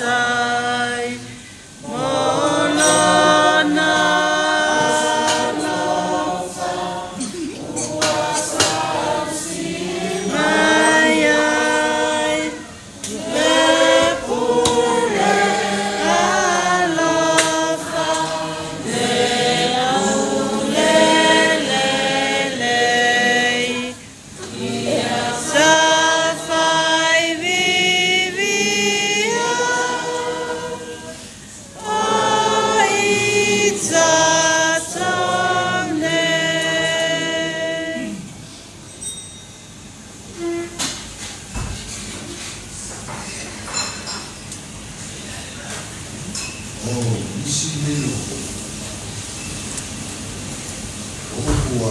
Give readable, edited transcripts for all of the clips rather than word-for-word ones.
sai molona mayai lepure alofa leulelelei safai vivia oitatone. 이시대로 오구와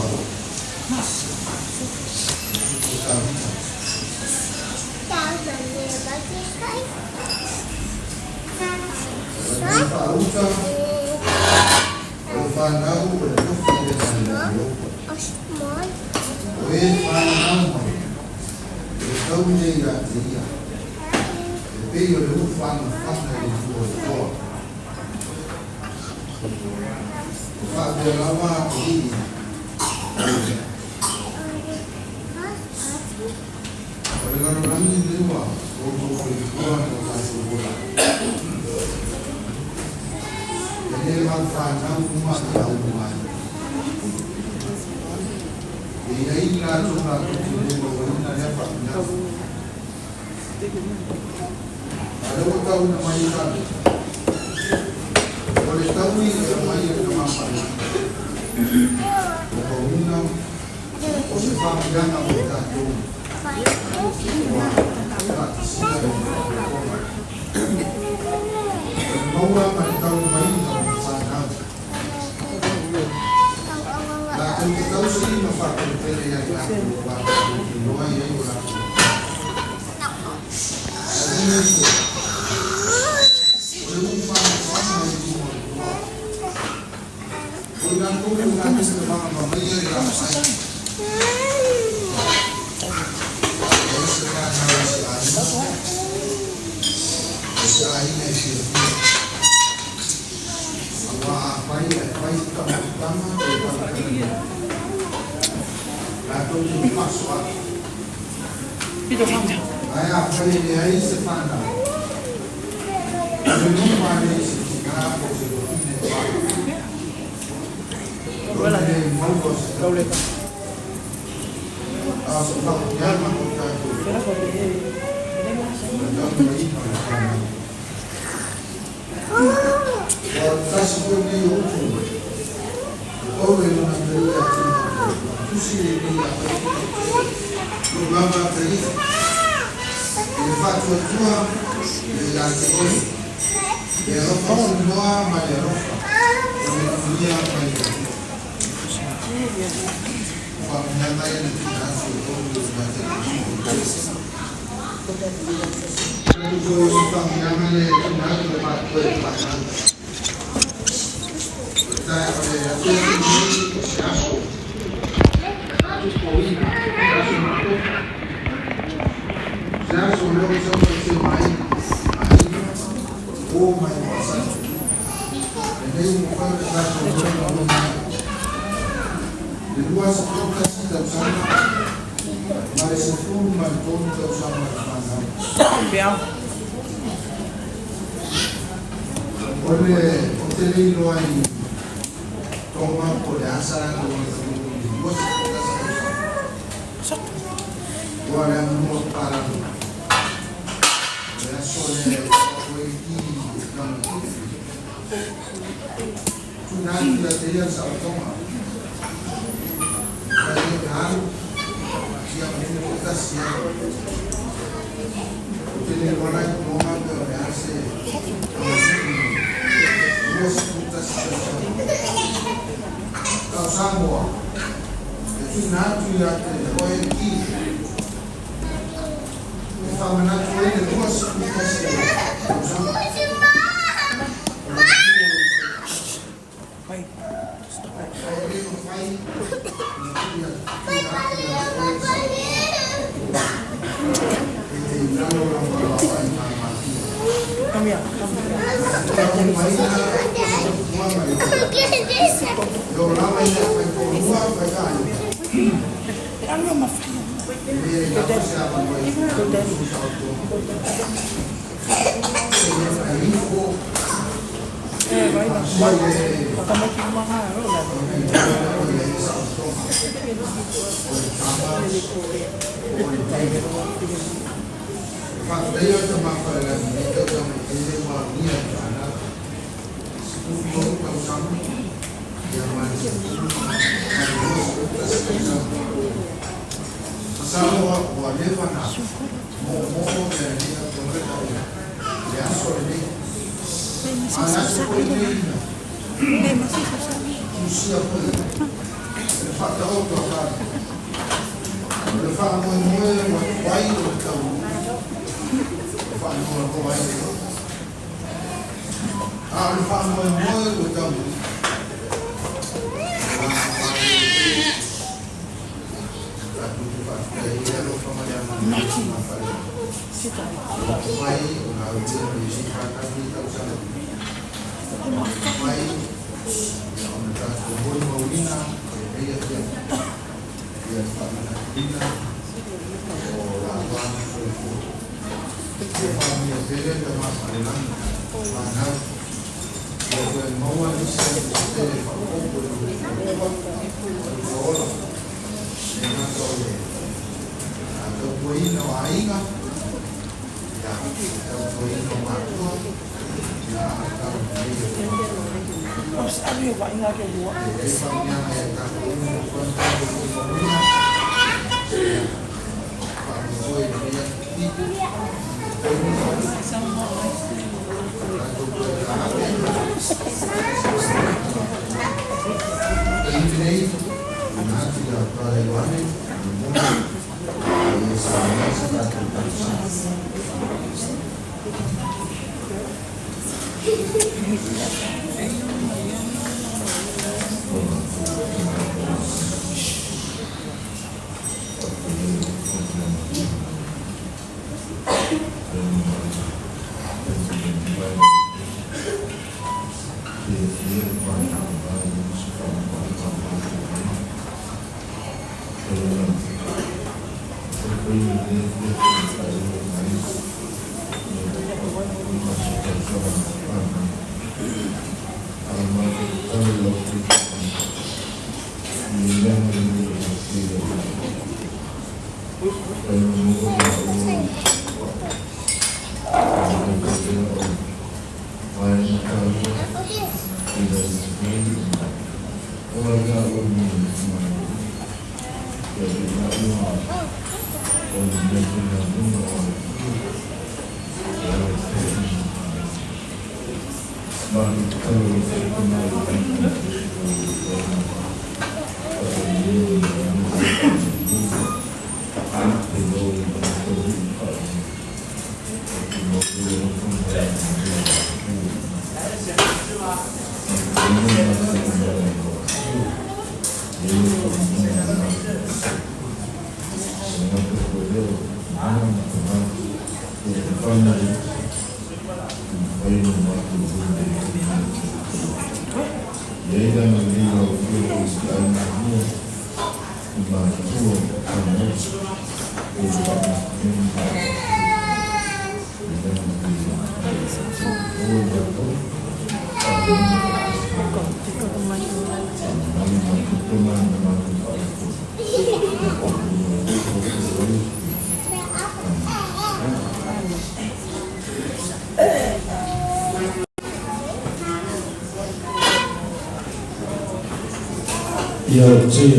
Yauti,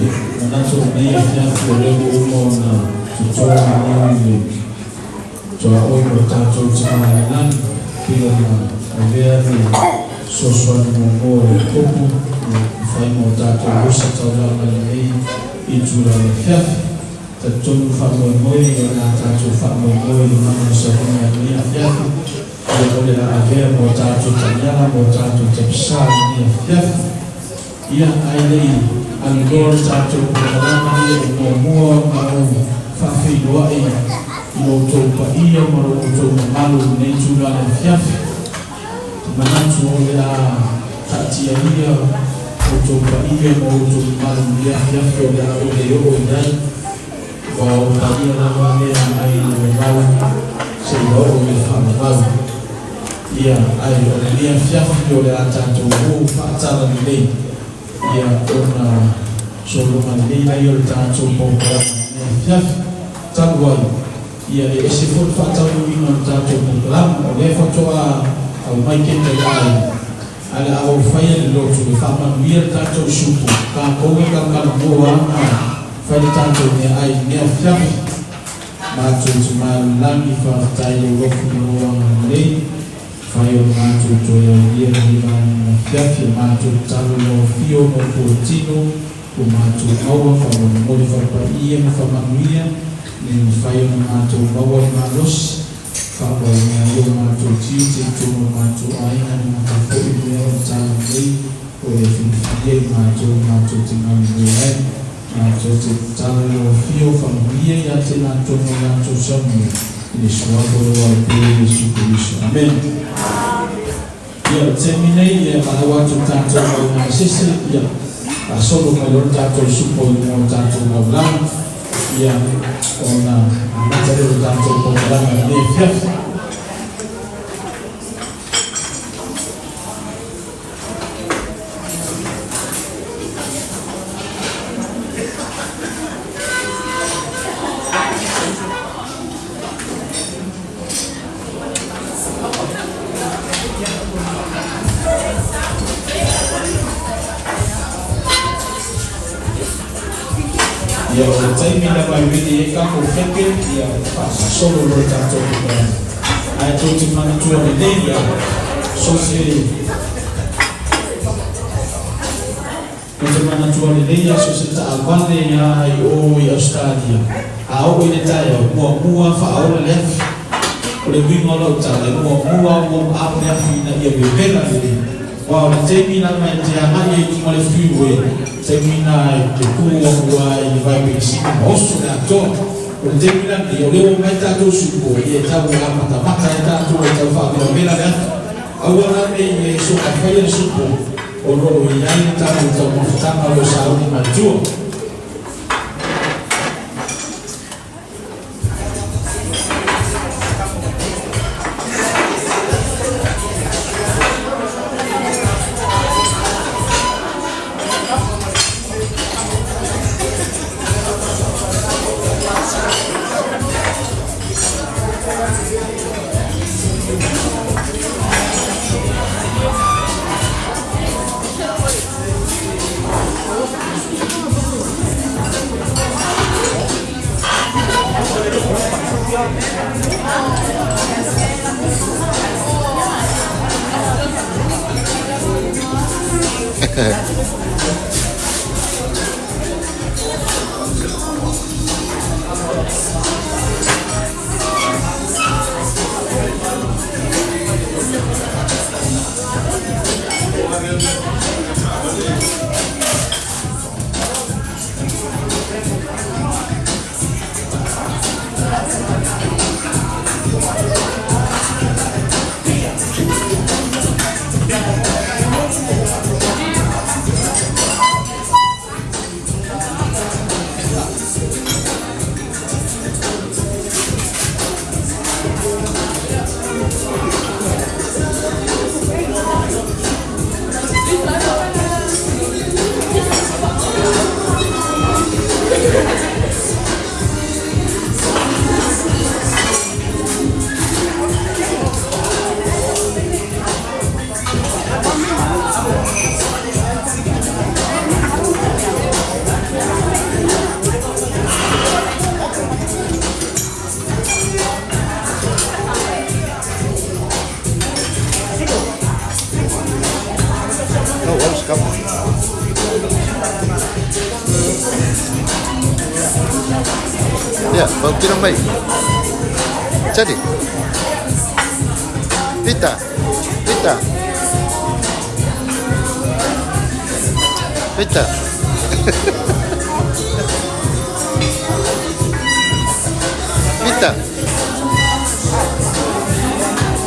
anatumia vyakula umona tutoa nyingi toa oyo tatu tamanan pila na averi soswan mongo kopu faimo tatu usa tawala nei ijura hef tatum famo moi na tatu famo moi na sabuni ya hef ole na averi mo tatu tanyana mo tatu tepsani ya hef ia ailei Angor tatu perjalanan yang membawa kaum fafi doai lo tau pa ia ma lo tau malu nei tūlana fiafi. Manatu o le a tatia ia o tau pa ia ma o tau malu ia fiafi o le a o le o i dai. Wa o pa ia la wa lea ai le mau se lo o le whanau. Ia ai o le lia fiafi o le a tatou o whaatara ni nei. Ia o na solonga ni nei nei o le tatou pōpara lia fiafi. Talu ai. Ia e se fo fatau ino tatou pōpara o le whatoa au mai kente ai. Ala au whaia le lotu le whamanuia tatou supu. Ka koe ka mua whai tatou ne ai nea fiafi. Mātou tu langi whaatai o rofu ni roa nei. Whai o mātou to ia ia hiwa na fiafi. Mātou talu o fio no pōtino. O mātou aua whaua na mori whapa ia na whamanuia. Ni whai o mātou maua malos. Whapa ia o mātou tiu te tono mātou aina ni mātou whoi mea o tāna nei. O e whiwhia mātou te ngami ai. Mātou te tāna o fio whamuia ia te nā tono mātou samu. I suagoro au pēr Jesu Kristo. Amen. Ia te minei ia mahawatu tātou au ngā sese. Ia a solo mai lor tātou supo i mō tātou au lama. Ia o nā matare o tātou o lama ne fiafi. Ia o taimi na mai wini e kako wheke ia whasa solo lo tātou ki pai. Ai tō te manatua ni nei ia so se tō te manatua ni nei ia so se ta awale ia i o i Australia. A o i le taia mua whaora leafi. O le wingo lau tala mua ape api na ia wepena ni. Wow, le taimi na mai te ahai e ki male freeway. Termina te kuwa i vai pe sina oso le ato o le termina ni o leo mai tatou supo i e tau la mata e tatou e tau whaamira mena le ata awana e so ka whaia supo o roro i ai tau mawhatanga o sauni matua. Ya, bau tiram baik. Jadi, Pita, Pita, Pita. Pita.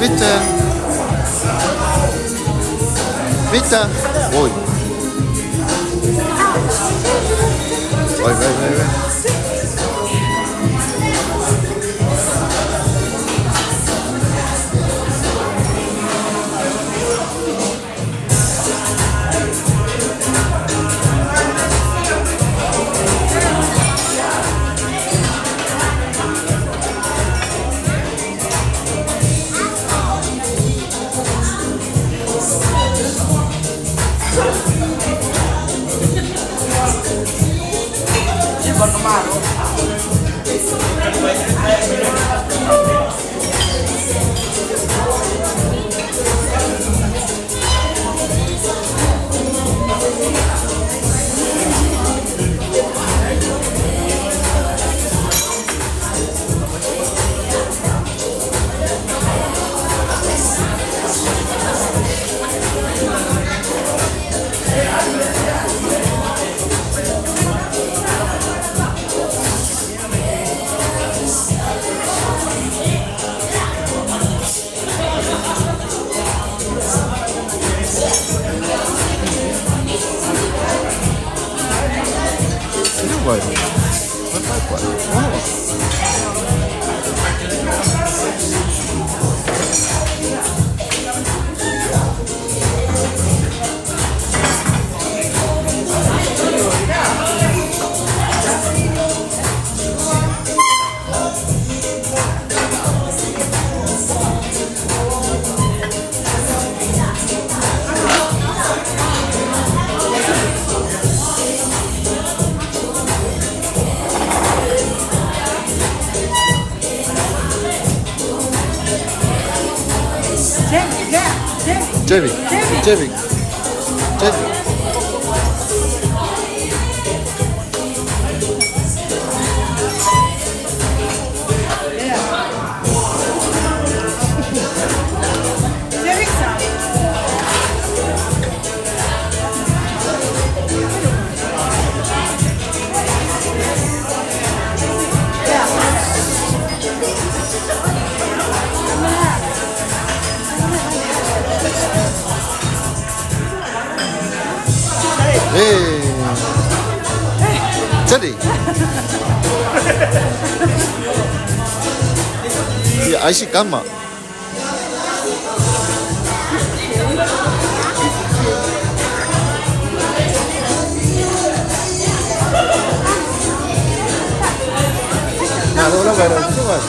Victor. Victor. Ôi. Ôi. Vậy vẫn phải quả Jamie. Hey, jadi, ya Aisyah kama. Nah, orang baru itu kan.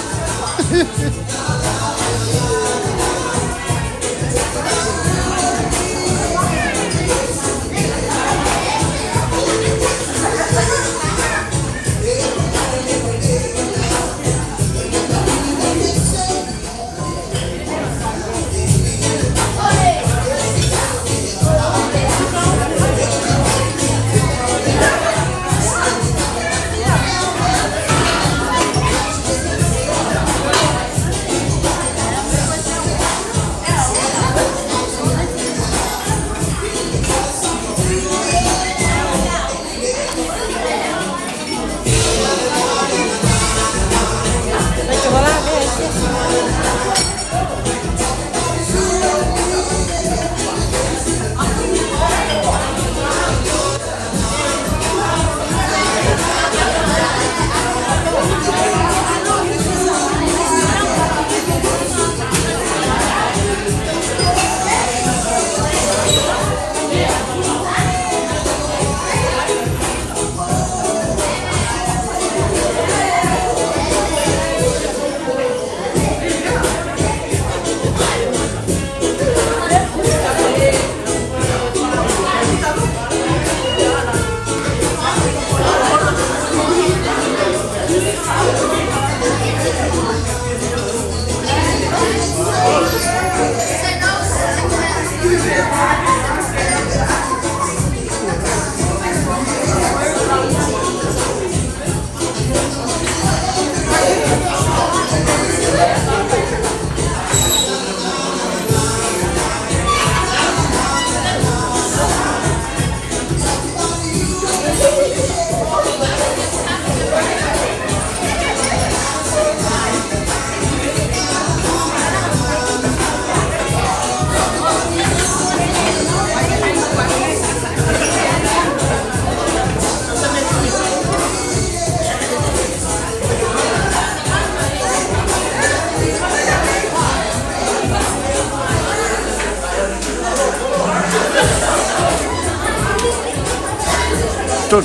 Sun.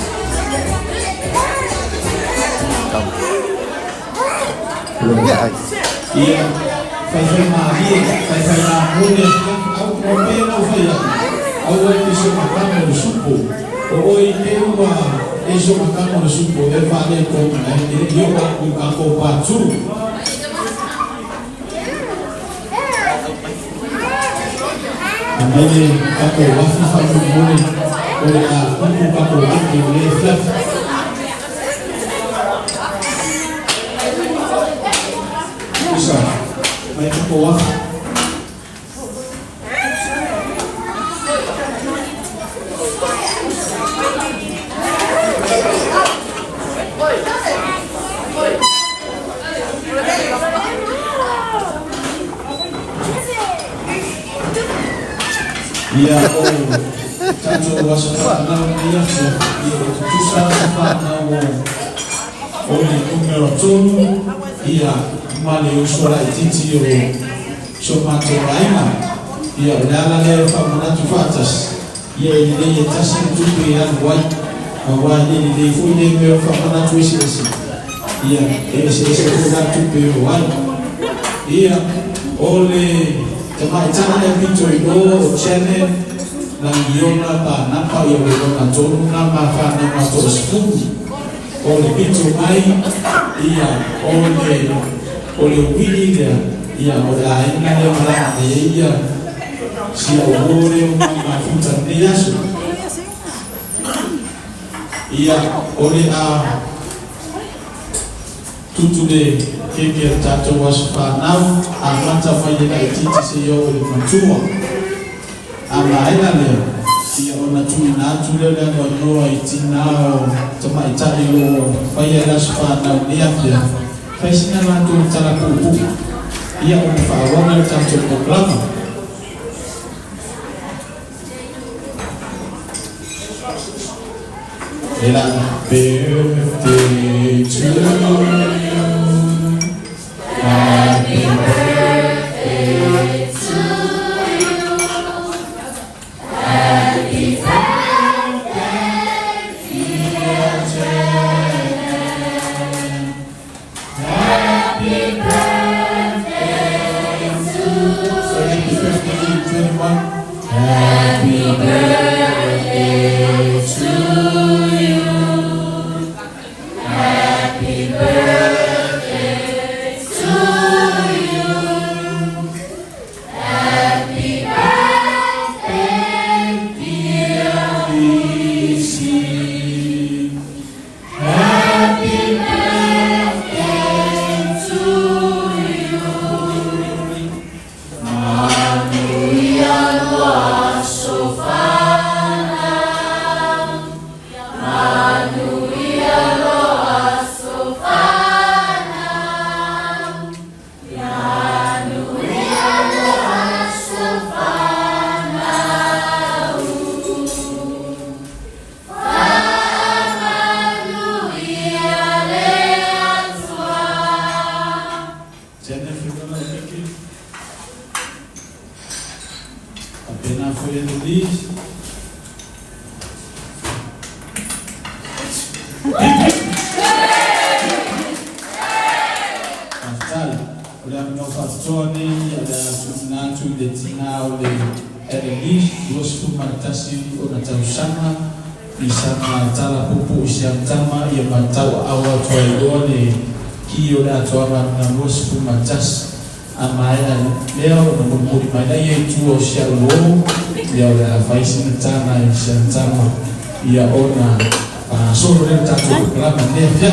Ya. Iya, saya mari, saya boleh. Aku boleh saya. Aku bisa makan dari suku. Oh ini mah, bisa makan dari suku. Pada kau ini dia aku baju. Ini aku masih satu boleh. Boleh aku lagi boleh siap. Bisa, main bawah. Iya, caco waspada dia susah pada oleh numero tujuh. Iya, mali usuala ititi yo somato laima. Iya, dala le famuna tufatas. Iya, ini tasin tupi yang white. Awal ini fude me famuna tuisisi. Iya, ini sesuatu tupi white. Iya, oleh Tempat yang dicoba channel Nangiona pa napa yo na tonu nama fa nama to spoon oleh bitu mai iya oleh wili dia iya oleh aina dia malah iya si oleh mama futa dia su iya oleh tutu de keke tato waspanau amata fayela ititi siyo oleh mantua ama ina leo ia ona tui na tule le no itinao tama itali lo fayela spana ni afya faisina na tu tala pupu ia ona fa wana tanto programa ela birthday to you. Happy birthday to you. Happy birthday, dear Jen. Happy birthday to you. Happy birthday to you. Happy birthday to you. Happy birthday, dear Lizzy. Happy birthday to you. Manuia loa sofana. Manuia loa sofana. Manuia loa sofana. Manuia leatua. Jennifer Maliki. Apenas foi feliz. Pastor, olha meu pastone, ada sunatu de tina oleh Elis, duas tumatasi ona tausama, isama tala pupu siam tama ia bantau awal tuaidone kio da tuama na duas tumatas amaya leo na mumuri mana ia tuo sialu ia oleh faisi tana siam tama ia ona solo del tato programa nefia.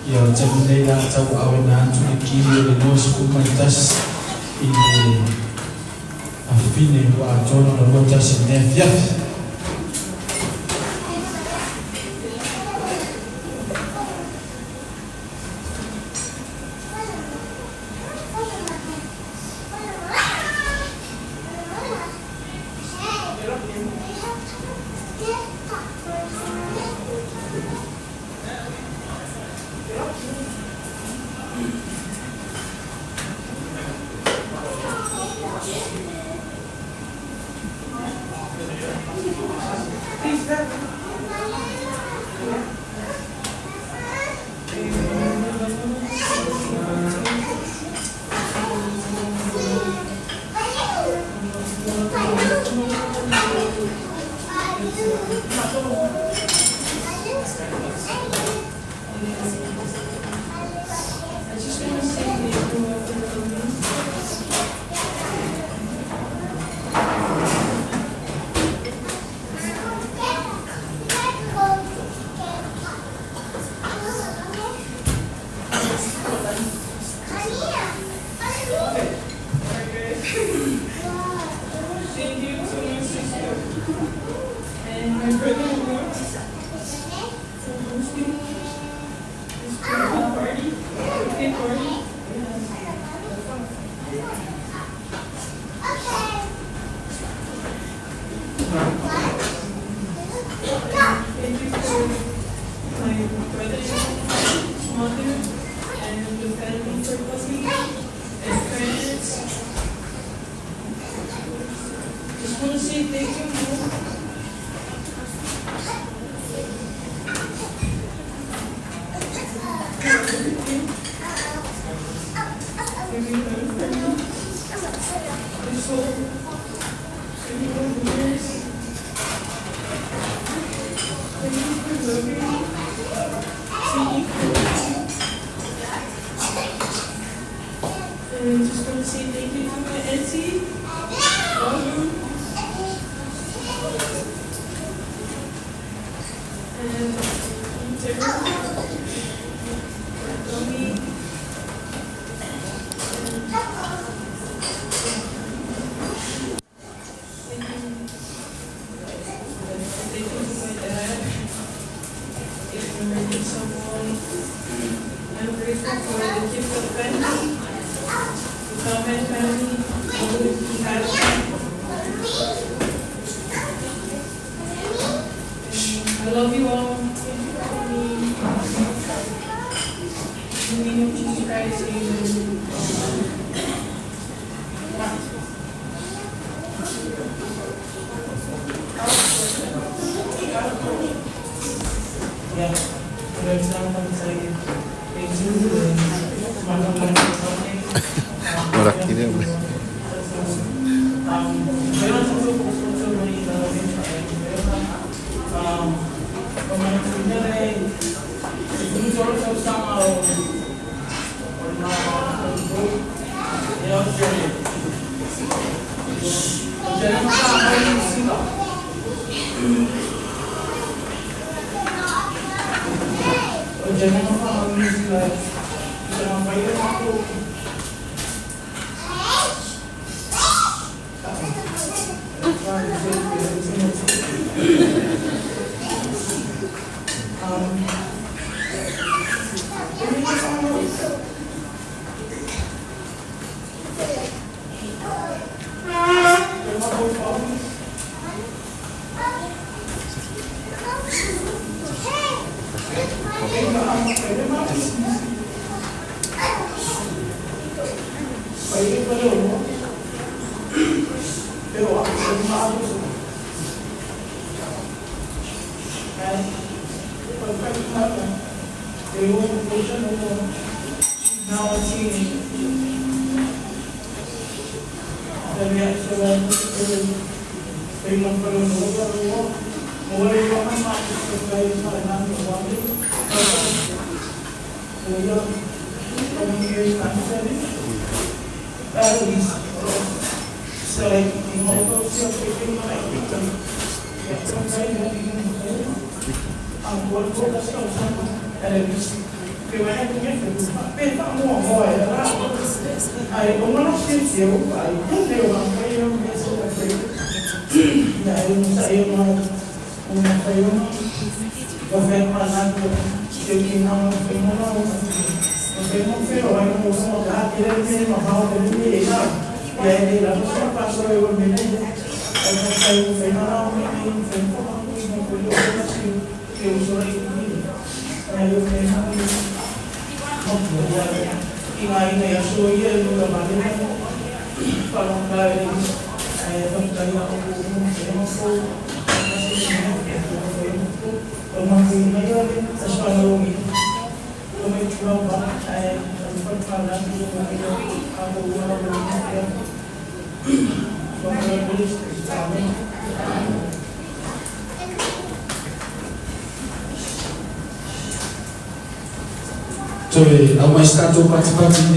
Yo Jamila tahu awenan tunikiri renosi kumantas ini afine wa jono na lota sinefia Yeah, there's not one second. Thank you. Orang kira Cioè, a mai stato partecipato in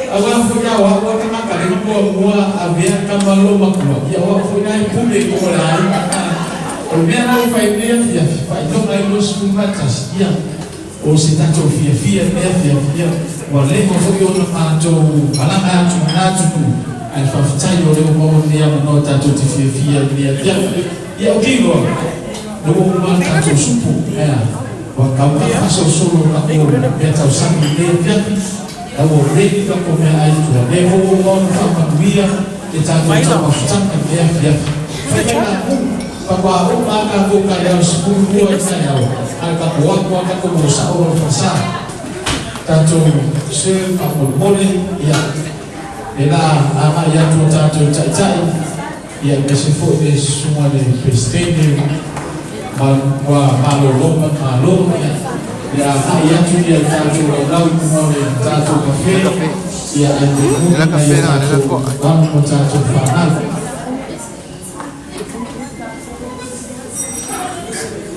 Awak punya awak kena kali mua avian kamalo makwa. Ya awak punya publik orang. Kemudian awak faidia via faidong lain los kumatas. Ya. O sitato via via. Wale mo foi ono mato alanga tu. Al fafitai o leo mo dia no tato via dia. Ya okigo. Lo mo tato supu. Ya. Wa kau solo aku beta usangi dia. Awo rei ka ko me ai tu le ho mo fa ma via e ta ko ta ma fa ka dia dia fa ka pa o ma ka ko ka ya su ku ko sa ya al ka ko ka ko mo sa o fa sa ta to se ka mo mo ya e la ama ya tu ta to tai ya me se fo de suma de pestene ma lo ya ya tu dia tato lau kuma tato kafe ya ande Nella caffè no, nella cuoca. Vamos tato fanal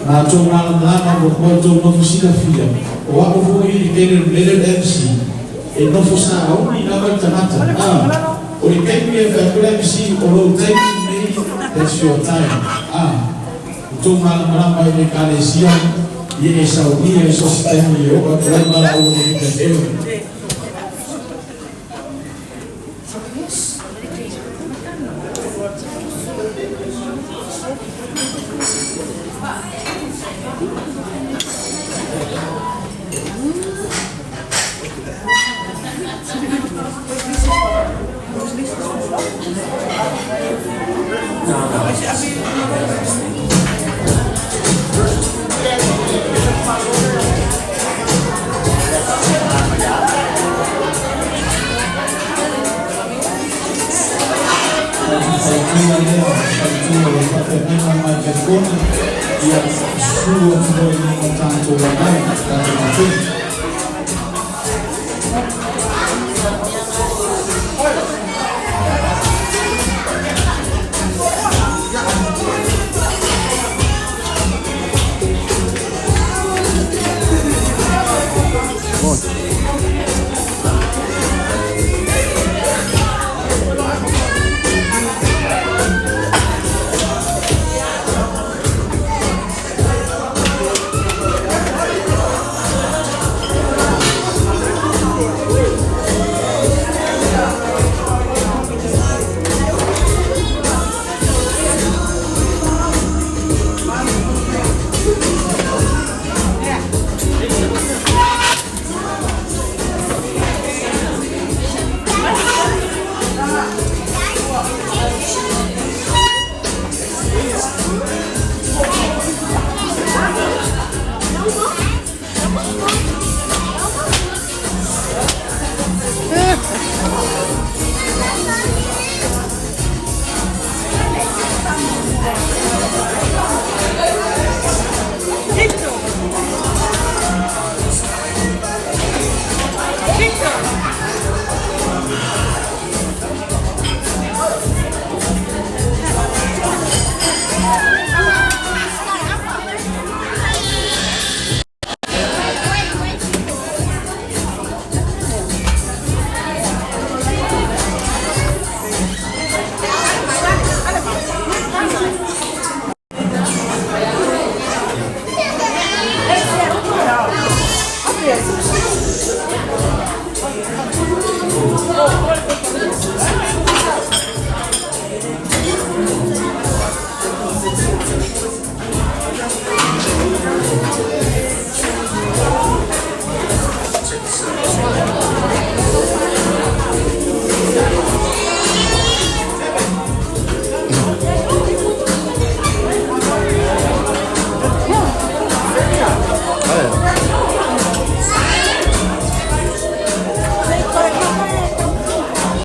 na to na mo to no fusila fia o wa ko i le MC e no fosa o ni na ba tanata o i ke mi e ka MC o lo take me that's your time to na mai me kalesia Ye Saudi e sostenne io quando la uno Yang